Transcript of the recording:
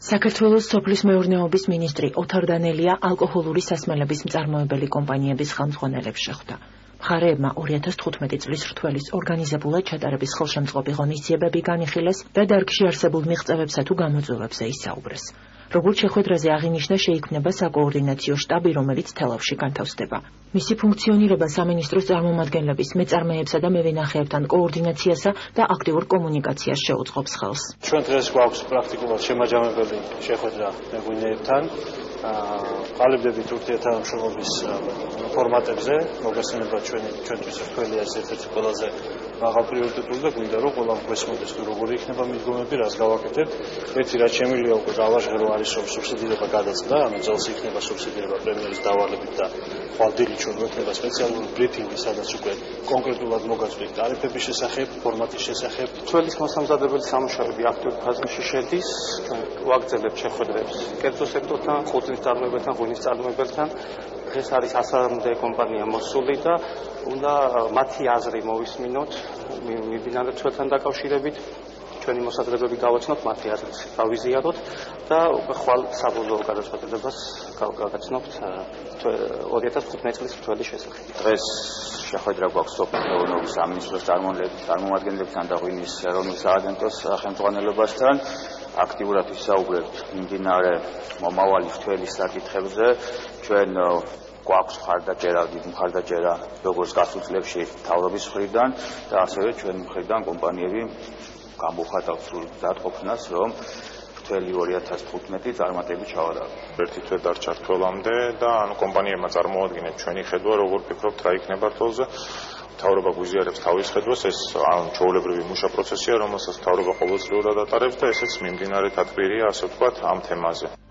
საქართველოს სოფლის მეურნეობის მინისტრი ოთარ დანელია ალკოჰოლური სასმელების მწარმოებელი კომპანიების ხელმძღვანელებს შეხვდა. მხარეებმა 2015 წლის რთველის ორგანიზებულად ჩატარების ხელშემწყობი ღონისძიებები განიხილეს და დარგში არსებულ მიღწევებსა თუ გამოწვევებზე ისაუბრეს. როგორც შეხვედრაზე აღინიშნა, შეიქმნება საკოორდინაციო შტაბი, რომელიც თელავში განთავსდება. მისი ფუნქციონირება სამინისტროს წარმომადგენლების, მეწარმეებსა და მევენახეებთან კოორდინაციასა და აქტიურ კომუნიკაციას შეუწყობს ხელს. ჩვენ დღეს გვაქვს პრაქტიკულად შემაჯამებელი შეხვედრა მეღვინეებთან. ყალიბდებით ურთიერთთანამშრომლობის ფორმატებზე, მოგესალმება ჩვენთვის რთველი ერთ-ერთი ყველაზე მაღალ პრიორიტეტული და გვინდა რომ ყველა მოგესმოდეს თუ როგორი იქნება მიდგომები, რას გავაკეთებთ. ერთი რაც შემიძლია უკვე გავაჟღერო არის რომ სუბსიდირება გადაწყდა, ანუ წელს იქნება სუბსიდირება პრემიერის დავალებით და ხვალდილი ჩვენ გვექნება სპეციალური ბრიფინგი, სადაც უკვე კონკრეტულად მოგაწვით ტარიფების შესახებ, ფორმატის შესახებ. თველის მოსამზადებელი სამუშაოები აქტიურ ფაზაში შედის, ჩვენ ვაგრძელებთ შეხვედრებს კერძო სექტორთან, ხუთის წარმოებებთან, ღვინის წარმოებებთან. დღეს არის 100-მდე კომპანია მოსული და უნდა მათი აზრი მოვისმინოთ მიმდინარე თვალთან დაკავშირებით. ჩვენი მოსაზრებები გავაცნოთ, მათი აზრით გავიზიაროთ და ხვალ საბოლოო გადაწყვეტილებას გავგაცნობთ 2015 წლის რთველის შესახებ. დღეს შეხვედრა გვაქვს სოფლის მეურნეობის სამინისტროს წარმომადგენლებთან და ღვინის ეროვნულ სააგენტოს ხელმძღვანელობასთან. აქტიურად ვისაუბრებთ მიმდინარე მომავალი რთველის საკითხებზე. ჩვენ გვაქვს მხარდაჭერა, დიდი მხარდაჭერა როგორც გასულ წლებში მთავრობის მხრიდან და ასევე ჩვენი მხრიდან კომპანიები გამოვხატავთ სრულ დატყოფნას, რომ რთველი 2015 წარმატებით ჩავატაროთ. ერთი თვე დარჩა რთველამდე და კომპანიებმა წარმოადგინეთ ჩვენი ხედვა, როგორ ფიქრობთ, რა იქნება რთველზე. მთავრობა გვიზიარებს თავის ხედვას, ეს ჩვეულებრივი მუშა პროცესია, რომელსაც მთავრობა ყოველწლიურად ატარებს და ესეც მიმდინარე დატვირთია, ასე ვთქვათ, ამ თემაზე.